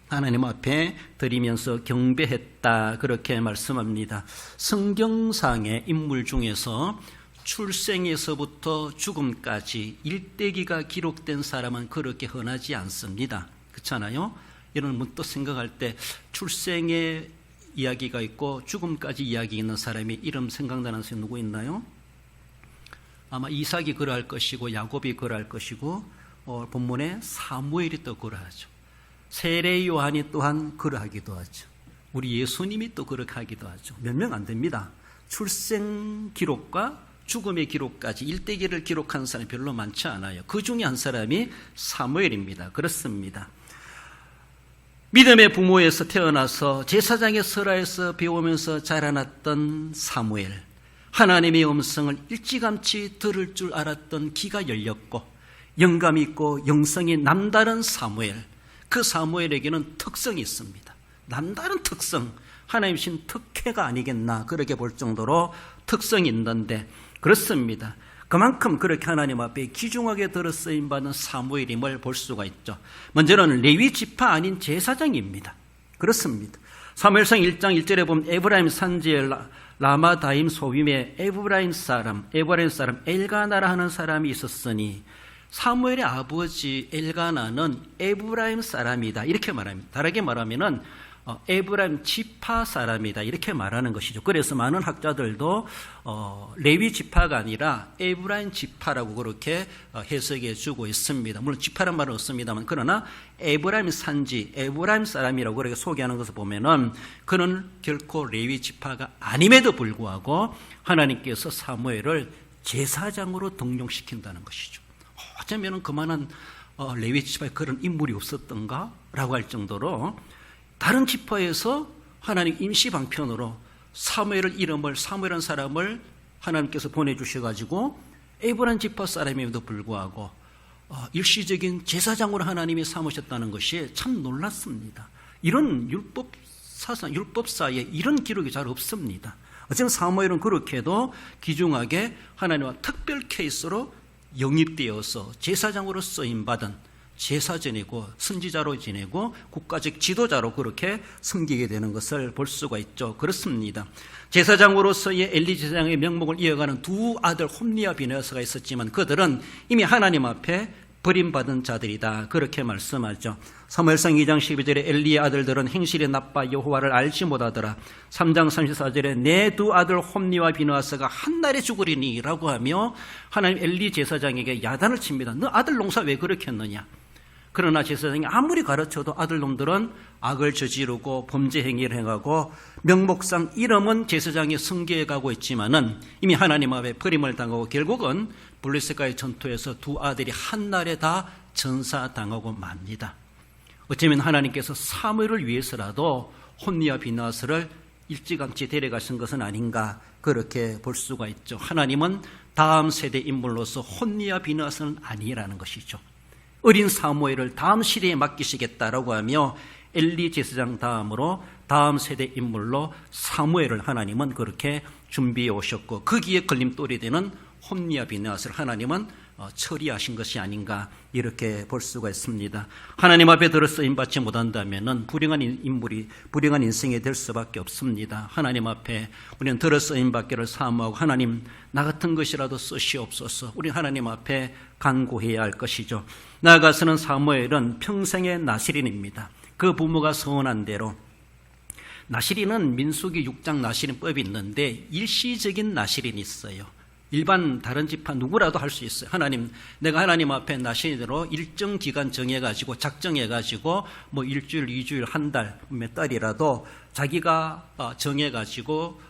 하나님 앞에 드리면서 경배했다, 그렇게 말씀합니다. 성경상의 인물 중에서 출생에서부터 죽음까지 일대기가 기록된 사람은 그렇게 흔하지 않습니다. 그렇잖아요? 이런 문득 생각할 때 출생의 이야기가 있고 죽음까지 이야기 있는 사람이 이름 생각나는 사람이 누구 있나요? 아마 이삭이 그러할 것이고 야곱이 그러할 것이고 본문에 사무엘이 또 그러하죠. 세례 요한이 또한 그러하기도 하죠. 우리 예수님이 또 그렇게 하기도 하죠. 몇 명 안 됩니다. 출생 기록과 죽음의 기록까지 일대기를 기록한 사람이 별로 많지 않아요. 그 중에 한 사람이 사무엘입니다. 그렇습니다. 믿음의 부모에서 태어나서 제사장의 설화에서 배우면서 자라났던 사무엘, 하나님의 음성을 일찌감치 들을 줄 알았던 귀가 열렸고 영감이 있고 영성이 남다른 사무엘, 그 사무엘에게는 특성이 있습니다. 남다른 특성, 하나님 신 특혜가 아니겠나 그렇게 볼 정도로 특성이 있는데, 그렇습니다. 그만큼 그렇게 하나님 앞에 귀중하게 들어 쓰임받은 사무엘임을 볼 수가 있죠. 먼저는 레위 지파 아닌 제사장입니다. 그렇습니다. 사무엘상 1장 1절에 보면 에브라임 산지에 라마다임 소빔에 에브라임 사람 엘가나라 하는 사람이 있었으니 사무엘의 아버지 엘가나는 에브라임 사람이다 이렇게 말합니다. 다르게 말하면은 에브라임 지파 사람이다 이렇게 말하는 것이죠. 그래서 많은 학자들도 레위 지파가 아니라 에브라임 지파라고 그렇게 해석해 주고 있습니다. 물론 지파란 말은 없습니다만 그러나 에브라임 산지 에브라임 사람이라고 그렇게 소개하는 것을 보면은 그는 결코 레위 지파가 아님에도 불구하고 하나님께서 사무엘을 제사장으로 등용시킨다는 것이죠. 어쩌면 그만한 레위 지파에 그런 인물이 없었던가 라고 할 정도로 다른 지파에서 하나님 임시 방편으로 사무엘이라는 사람을 하나님께서 보내주셔가지고 에브라임 지파 사람임에도 불구하고 일시적인 제사장으로 하나님이 삼으셨다는 것이 참 놀랐습니다. 이런 율법사에 이런 기록이 잘 없습니다. 어쨌든 사무엘은 그렇게도 귀중하게 하나님과 특별 케이스로 영입되어서 제사장으로 쓰임받은 제사 지내고 선지자로 지내고 국가적 지도자로 그렇게 섬기게 되는 것을 볼 수가 있죠. 그렇습니다. 제사장으로서의 엘리 제사장의 명목을 이어가는 두 아들 홈리와 비느하스가 있었지만 그들은 이미 하나님 앞에 버림받은 자들이다 그렇게 말씀하죠. 사무엘상 2장 12절에 엘리의 아들들은 행실이 나빠 여호와를 알지 못하더라. 3장 34절에 내 두 아들 홈리와 비느하스가 한날에 죽으리니 라고 하며 하나님 엘리 제사장에게 야단을 칩니다. 너 아들 농사 왜 그렇게 했느냐. 그러나 제사장이 아무리 가르쳐도 아들놈들은 악을 저지르고 범죄 행위를 행하고 명목상 이름은 제사장이 승계해 가고 있지만은 이미 하나님 앞에 버림을 당하고 결국은 블레셋과의 전투에서 두 아들이 한날에 다 전사당하고 맙니다. 어쩌면 하나님께서 사무엘을 위해서라도 홈리와 비느하스를 일찌감치 데려가신 것은 아닌가 그렇게 볼 수가 있죠. 하나님은 다음 세대 인물로서 홈리와 비느하스는 아니라는 것이죠. 어린 사무엘을 다음 시대에 맡기시겠다라고 하며 엘리 제사장 다음으로 다음 세대 인물로 사무엘을 하나님은 그렇게 준비해 오셨고 거기에 걸림돌이 되는 홈리와 비느하스를 하나님은 처리하신 것이 아닌가 이렇게 볼 수가 있습니다. 하나님 앞에 들어 쓰임받지 못한다면 불행한 인물이 불행한 인생이 될 수밖에 없습니다. 하나님 앞에 우리는 들어 쓰임받기를 사모하고 하나님 나 같은 것이라도 쓰시옵소서. 우리 하나님 앞에 간구해야 할 것이죠. 나아가서는 사무엘은 평생의 나실인입니다. 그 부모가 서원한 대로 나실인은 민수기 6장 나실인법이 있는데 일시적인 나실인이 있어요. 일반 다른 지파 누구라도 할 수 있어요. 내가 하나님 앞에 나신으로 일정 기간 정해가지고 작정해가지고 뭐 일주일, 2주일, 한 달, 몇 달이라도 자기가 정해가지고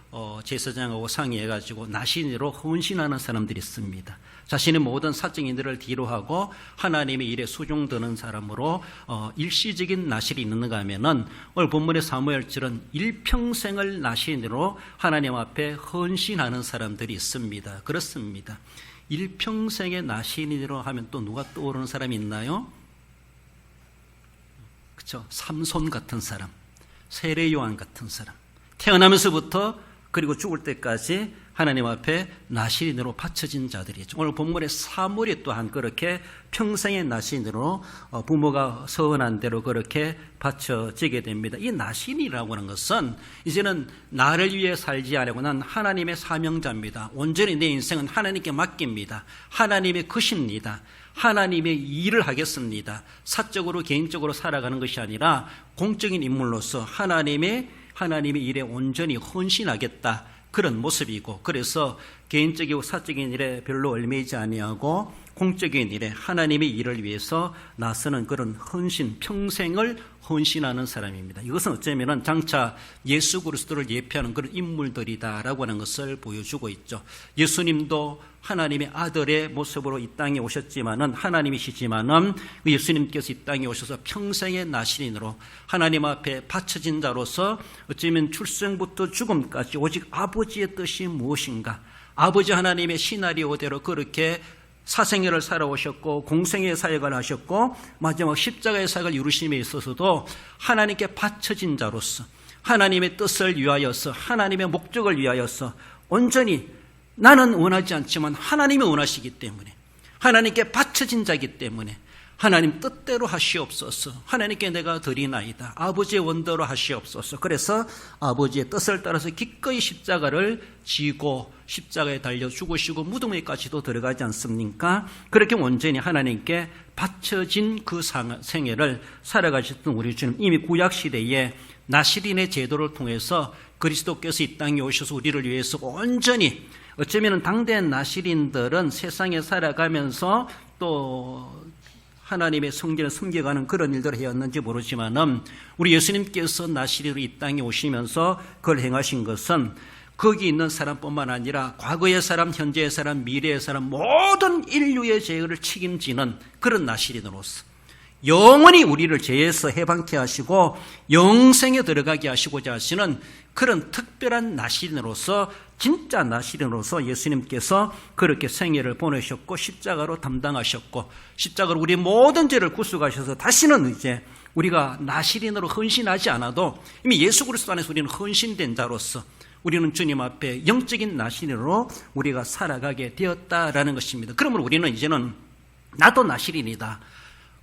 제사장하고 상의해가지고 나신으로 헌신하는 사람들이 있습니다. 자신의 모든 사적 인들을 뒤로하고 하나님의 일에 수종드는 사람으로 일시적인 나실이 있는가 하면은 오늘 본문의 사무엘처럼 일평생을 나신으로 하나님 앞에 헌신하는 사람들이 있습니다. 그렇습니다. 일평생의 나신으로 하면 또 누가 떠오르는 사람이 있나요? 그렇죠. 삼손 같은 사람, 세례 요한 같은 사람. 태어나면서부터 그리고 죽을 때까지 하나님 앞에 나신으로 바쳐진 자들이죠. 오늘 본문의 사무엘이 또한 그렇게 평생의 나신으로 부모가 서원한 대로 그렇게 바쳐지게 됩니다. 이 나신이라고 하는 것은 이제는 나를 위해 살지 않으려고 난 하나님의 사명자입니다. 온전히 내 인생은 하나님께 맡깁니다. 하나님의 것입니다. 하나님의 일을 하겠습니다. 사적으로 개인적으로 살아가는 것이 아니라 공적인 인물로서 하나님의 일에 온전히 헌신하겠다. 그런 모습이고 그래서 개인적이고 사적인 일에 별로 얽매이지 아니하고 공적인 일에 하나님의 일을 위해서 나서는 그런 헌신, 평생을 헌신하는 사람입니다. 이것은 어쩌면 장차 예수 그리스도를 예표하는 그런 인물들이다라고 하는 것을 보여주고 있죠. 예수님도 하나님의 아들의 모습으로 이 땅에 오셨지만은 하나님이시지만은 예수님께서 이 땅에 오셔서 평생의 나신인으로 하나님 앞에 바쳐진 자로서 어쩌면 출생부터 죽음까지 오직 아버지의 뜻이 무엇인가, 아버지 하나님의 시나리오대로 그렇게 사생애를 살아오셨고 공생의 사역을 하셨고 마지막 십자가의 사역을 이루심에 있어서도 하나님께 바쳐진 자로서 하나님의 뜻을 위하여서 하나님의 목적을 위하여서 온전히 나는 원하지 않지만 하나님이 원하시기 때문에, 하나님께 바쳐진 자이기 때문에 하나님 뜻대로 하시옵소서. 하나님께 내가 드리나이다. 아버지의 원대로 하시옵소서. 그래서 아버지의 뜻을 따라서 기꺼이 십자가를 지고 십자가에 달려 죽으시고 무덤에까지도 들어가지 않습니까? 그렇게 온전히 하나님께 바쳐진 그 생애를 살아가셨던 우리 주님, 이미 구약시대에 나시린의 제도를 통해서 그리스도께서 이 땅에 오셔서 우리를 위해서 온전히, 어쩌면 당대 나시린들은 세상에 살아가면서 또 하나님의 성전을 섬겨가는 그런 일들을 해왔는지 모르지만은 우리 예수님께서 나시린으로 이 땅에 오시면서 그걸 행하신 것은 거기 있는 사람뿐만 아니라 과거의 사람, 현재의 사람, 미래의 사람, 모든 인류의 죄를 책임지는 그런 나시린으로서 영원히 우리를 죄에서 해방케 하시고 영생에 들어가게 하시고자 하시는 그런 특별한 나시린으로서, 진짜 나시린으로서 예수님께서 그렇게 생애를 보내셨고 십자가로 담당하셨고 십자가로 우리 모든 죄를 구속하셔서 다시는 이제 우리가 나시린으로 헌신하지 않아도 이미 예수 그리스도 안에서 우리는 헌신된 자로서 우리는 주님 앞에 영적인 나시린으로 우리가 살아가게 되었다라는 것입니다. 그러므로 우리는 이제는 나도 나시린이다.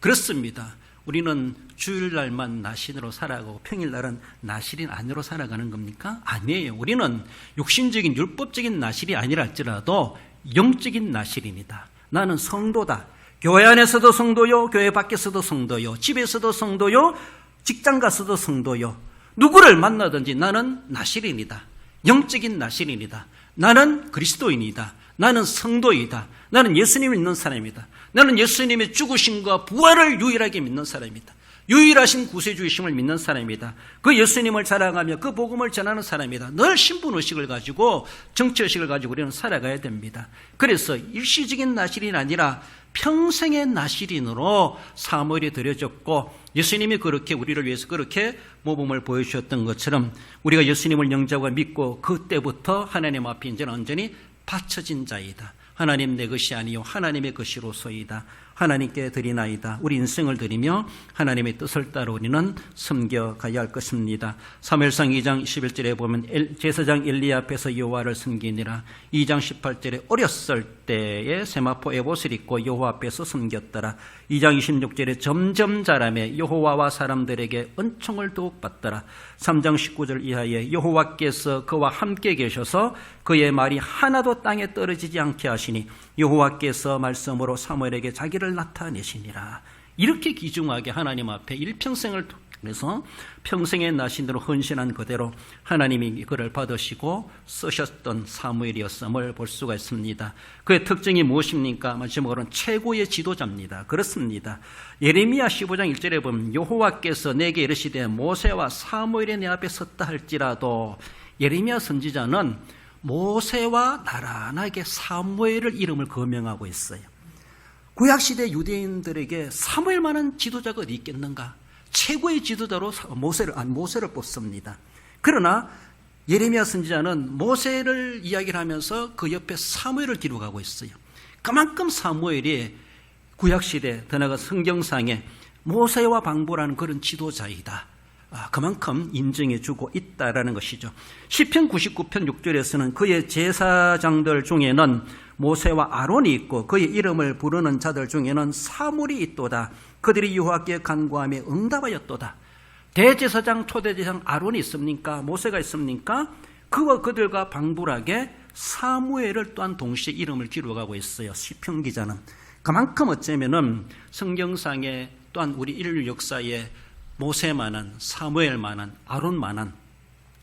그렇습니다. 우리는 주일날만 나시린으로 살아가고 평일날은 나시린 아니로 살아가는 겁니까? 아니에요. 우리는 육신적인 율법적인 나실이 아니라 할지라도 영적인 나시린이다. 나는 성도다. 교회 안에서도 성도요, 교회 밖에서도 성도요, 집에서도 성도요, 직장 가서도 성도요. 누구를 만나든지 나는 나시린이다. 영적인 나시린이다. 나는 그리스도인이다. 나는 성도이다. 나는 예수님을 믿는 사람이다. 나는 예수님의 죽으심과 부활을 유일하게 믿는 사람이다. 유일하신 구세주이심을 믿는 사람이다. 그 예수님을 자랑하며 그 복음을 전하는 사람이다. 늘 신분의식을 가지고, 정치의식을 가지고 우리는 살아가야 됩니다. 그래서 일시적인 나시린이 아니라 평생의 나시린으로 사무엘이 드려졌고, 예수님이 그렇게 우리를 위해서 그렇게 모범을 보여주셨던 것처럼 우리가 예수님을 영접하고 믿고 그때부터 하나님 앞에 이제는 온전히 바쳐진 자이다. 하나님 내 것이 아니요 하나님의 것이로소이다. 하나님께 드리나이다. 우리 인생을 드리며 하나님의 뜻을 따라 우리는 섬겨가야 할 것입니다. 사무엘상 2장 11절에 보면 제사장 엘리 앞에서 여호와를 섬기니라. 2장 18절에 어렸을 때에 세마포 에봇을 입고 여호와 앞에서 섬겼더라. 2장 26절에 점점 자라매 여호와와 사람들에게 은총을 더욱 받더라. 3장 19절 이하에 여호와께서 그와 함께 계셔서 그의 말이 하나도 땅에 떨어지지 않게 하시니 여호와께서 말씀으로 사무엘에게 자기를 나타내시니라. 이렇게 귀중하게 하나님 앞에 일평생을 통해서 평생의 나신으로 헌신한 그대로 하나님이 그를 받으시고 쓰셨던 사무엘이었음을 볼 수가 있습니다. 그의 특징이 무엇입니까? 마지막으로는 최고의 지도자입니다. 그렇습니다. 예레미야 15장 1절에 보면 여호와께서 내게 이르시되 모세와 사무엘이 내 앞에 섰다 할지라도, 예레미야 선지자는 모세와 나란하게 사무엘을 이름을 거명하고 있어요. 구약시대 유대인들에게 사무엘만한 지도자가 어디 있겠는가? 최고의 지도자로 모세를 뽑습니다. 그러나 예레미야 선지자는 모세를 이야기를 하면서 그 옆에 사무엘을 기록하고 있어요. 그만큼 사무엘이 구약시대 더 나아가 성경상에 모세와 방보라는 그런 지도자이다. 그만큼 인정해주고 있다라는 것이죠. 시편 99편 6절에서는 그의 제사장들 중에는 모세와 아론이 있고 그의 이름을 부르는 자들 중에는 사물이 있도다. 그들이 여호와께 간구하며 응답하였도다. 대제사장 초대제사장 아론이 있습니까? 모세가 있습니까? 그와 그들과 방불하게 사무엘을 또한 동시에 이름을 기록하고 있어요. 시편 기자는. 그만큼 어쩌면은 성경상에 또한 우리 인류 역사에 모세만한, 사무엘만한, 아론만한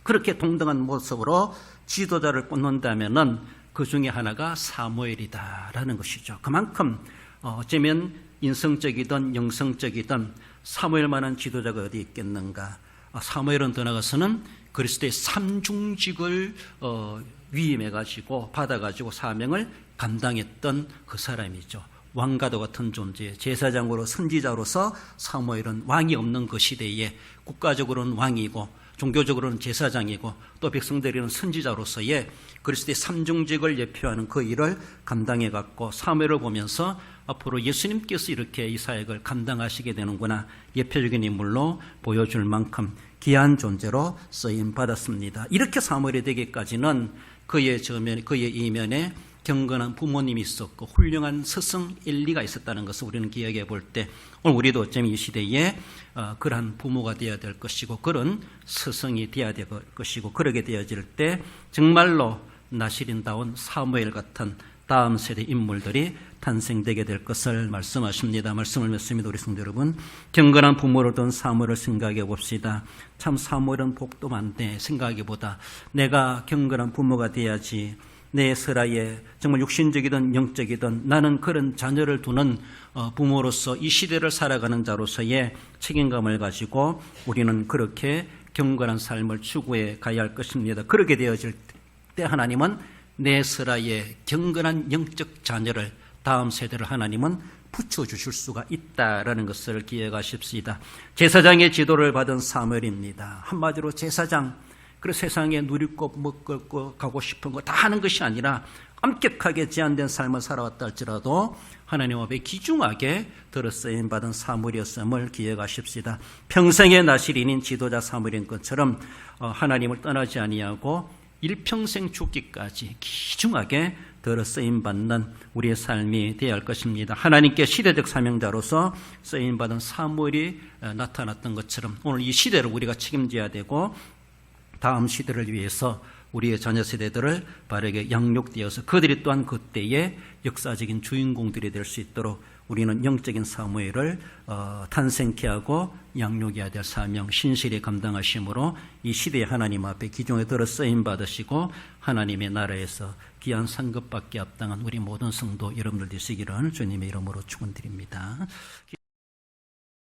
그렇게 동등한 모습으로 지도자를 꼽는다면은 그 중에 하나가 사무엘이다라는 것이죠. 그만큼 어쩌면 인성적이든 영성적이든 사무엘만한 지도자가 어디 있겠는가. 사무엘은 더 나아가서는 그리스도의 삼중직을 위임해가지고 받아가지고 사명을 감당했던 그 사람이죠. 왕과도 같은 존재, 제사장으로 선지자로서 사무엘은 왕이 없는 그 시대에 국가적으로는 왕이고 종교적으로는 제사장이고 또 백성들에게는 선지자로서의 그리스도의 삼중직을 예표하는 그 일을 감당해갔고, 사무엘을 보면서 앞으로 예수님께서 이렇게 이 사역을 감당하시게 되는구나, 예표적인 인물로 보여줄 만큼 귀한 존재로 쓰임받았습니다. 이렇게 사무엘이 되기까지는 그의 이면에 경건한 부모님이 있었고 훌륭한 스승 엘리가 있었다는 것을 우리는 기억해 볼 때 오늘 우리도 어쩌면 이 시대에 그러한 부모가 되어야 될 것이고 그런 스승이 되어야 될 것이고 그러게 되어질 때 정말로 나시린다운 사무엘 같은 다음 세대 인물들이 탄생되게 될 것을 말씀하십니다. 말씀을 맺습니다. 우리 성도 여러분, 경건한 부모를 둔 사무엘을 생각해 봅시다. 참 사무엘은 복도 많네 생각하기보다 내가 경건한 부모가 돼야지 내 설아에 정말 육신적이든 영적이든 나는 그런 자녀를 두는 부모로서 이 시대를 살아가는 자로서의 책임감을 가지고 우리는 그렇게 경건한 삶을 추구해 가야 할 것입니다. 그렇게 되어질 때 하나님은 내 설아에 경건한 영적 자녀를 다음 세대를 하나님은 붙여주실 수가 있다라는 것을 기억하십시다. 제사장의 지도를 받은 사무엘입니다. 한마디로 제사장, 그래서 세상에 누릴 것, 먹을 것, 가고 싶은 거 다 하는 것이 아니라 엄격하게 제한된 삶을 살아왔다 할지라도 하나님 앞에 귀중하게 들어쓰임 받은 사무엘이었음을 기억하십시다. 평생의 나시린인 지도자 사무엘인 것처럼 하나님을 떠나지 아니하고 일평생 죽기까지 귀중하게 들어쓰임 받는 우리의 삶이 되어야 할 것입니다. 하나님께 시대적 사명자로서 쓰임 받은 사무엘이 나타났던 것처럼 오늘 이 시대를 우리가 책임져야 되고 다음 시대를 위해서 우리의 자녀 세대들을 바르게 양육되어서 그들이 또한 그때의 역사적인 주인공들이 될 수 있도록 우리는 영적인 사무엘을 탄생케 하고 양육해야 될 사명 신실히 감당하심으로 이 시대에 하나님 앞에 기중에 들어 쓰임 받으시고 하나님의 나라에서 귀한 상급받기 합당한 우리 모든 성도 여러분들 되시기를 주님의 이름으로 축원드립니다.